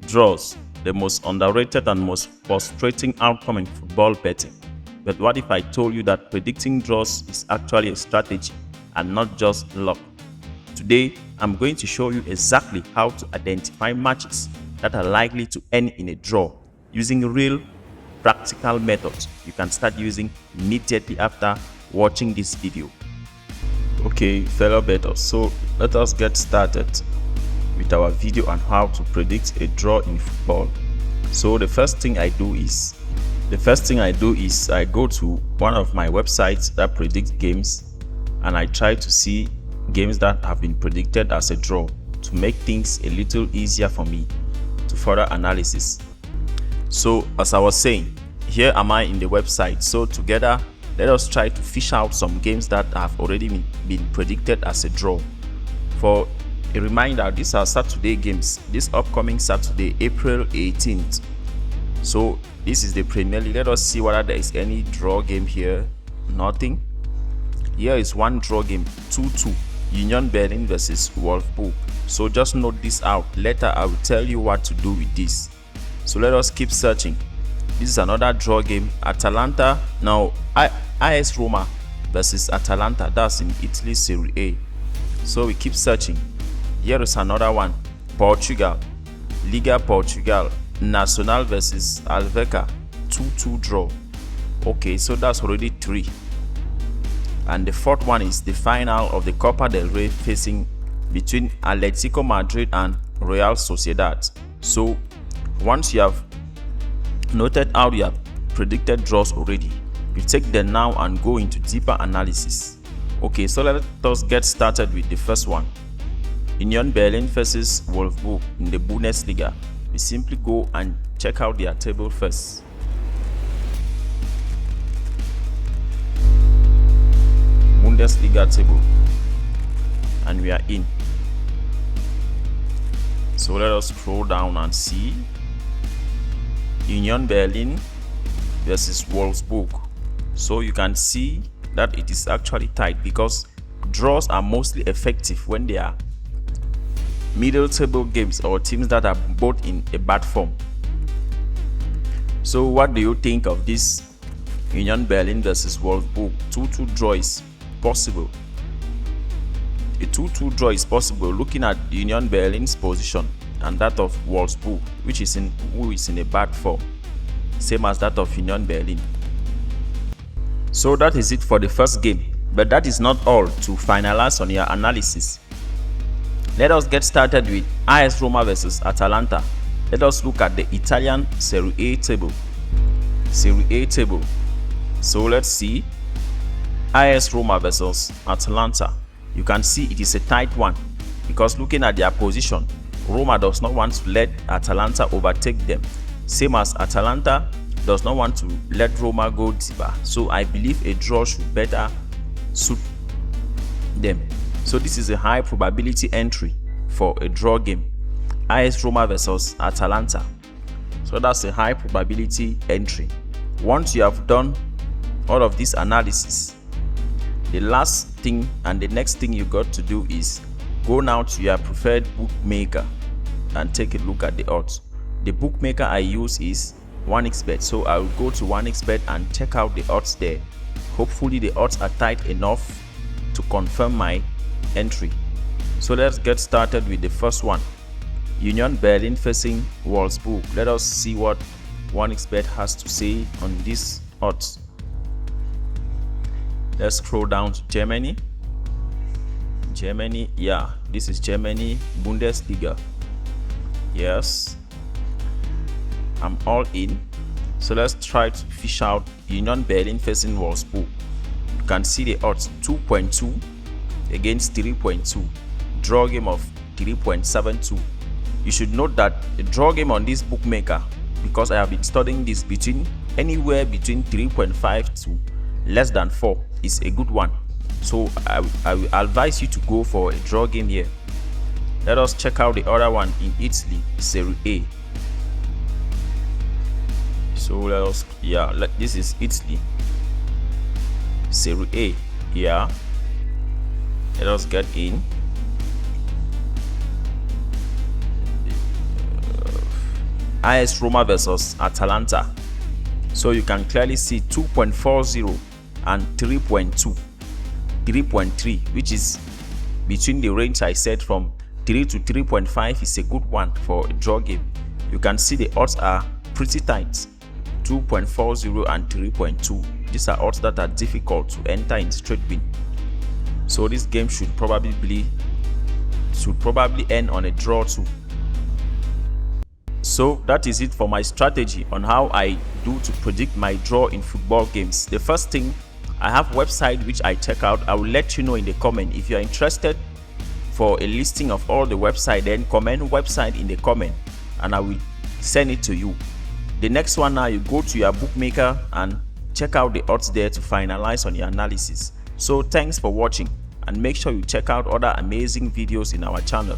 Draws, the most underrated and most frustrating outcome in football betting. But what if I told you that predicting draws is actually a strategy and not just luck? Today, I'm going to show you exactly how to identify matches that are likely to end in a draw using real practical methods you can start using immediately after watching this video. Okay, fellow bettors, so let us get started with our video on how to predict a draw in football. So the first thing I do is I go to one of my websites that predicts games, and I try to see games that have been predicted as a draw to make things a little easier for me to further analysis. So as I was saying, here am I in the website. So together, let us try to fish out some games that have already been predicted as a draw. For a reminder, these are Saturday games, this upcoming Saturday, April 18th. So this is the Premier League. Let us see whether there is any draw game here. Nothing. Here is one draw game, 2-2, Union Berlin versus Wolfsburg. So just note this out. Later I will tell you what to do with this. So let us keep searching. This is another draw game, Atalanta. Now AS Roma versus Atalanta, that's in Italy Serie A. So we keep searching. Here is another one, Portugal, Liga Portugal, Nacional versus Alveca, 2-2 draw. Okay, so that's already 3. And the fourth one is the final of the Copa del Rey facing between Atletico Madrid and Real Sociedad. So once you have noted how you have predicted draws already, we take them now and go into deeper analysis. Okay, so let us get started with the first one. Union Berlin versus Wolfsburg in the Bundesliga. We simply go and check out their table first. Bundesliga table, and we are in. So let us scroll down and see Union Berlin versus Wolfsburg. So you can see that it is actually tight because draws are mostly effective when they are middle table games or teams that are both in a bad form. So what do you think of this Union Berlin versus Wolfsburg? 2-2 draw is possible. A 2-2 draw is possible looking at Union Berlin's position and that of Wolfsburg, who is in a bad form, same as that of Union Berlin. So that is it for the first game, but that is not all. To finalize on your analysis, let us get started with AS Roma versus Atalanta. Let us look at the Italian Serie A table. So let's see AS Roma versus Atalanta. You can see it is a tight one because looking at their position, Roma does not want to let Atalanta overtake them, same as Atalanta does not want to let Roma go deeper. So I believe a draw should better suit them. So this is a high probability entry for a draw game, AS Roma versus Atalanta. So that's a high probability entry. Once you have done all of this analysis, the last thing and the next thing you got to do is go now to your preferred bookmaker and take a look at the odds. The bookmaker I use is 1xBet, so I will go to 1xBet and check out the odds there. Hopefully the odds are tight enough to confirm my entry. So let's get started with the first one, Union Berlin facing Wolfsburg. Let us see what 1xBet has to say on these odds. Let's scroll down to Germany. Yeah, this is Germany Bundesliga. Yes, I'm all in. So let's try to fish out Union Berlin facing Wolfsburg. You can see the odds 2.2 against 3.2, draw game of 3.72. You should note that the draw game on this bookmaker, because I have been studying this, anywhere between 3.5 to less than 4 is a good one. So I will advise you to go for a draw game here. Let us check out the other one in Italy, Serie A. So this is Italy Serie A. Yeah, let us get in. AS Roma versus Atalanta. So you can clearly see 2.40 and 3.2, 3.3, which is between the range I said from 3 to 3.5 is a good one for a draw game. You can see the odds are pretty tight, 2.40 and 3.2. These are odds that are difficult to enter in straight win. So this game should probably end on a draw too. So that is it for my strategy on how I do to predict my draw in football games. The first thing, I have website which I check out. I will let you know in the comment. If you are interested for a listing of all the website, then comment website in the comment and I will send it to you. The next one, now you go to your bookmaker and check out the odds there to finalize on your analysis. So thanks for watching and make sure you check out other amazing videos in our channel.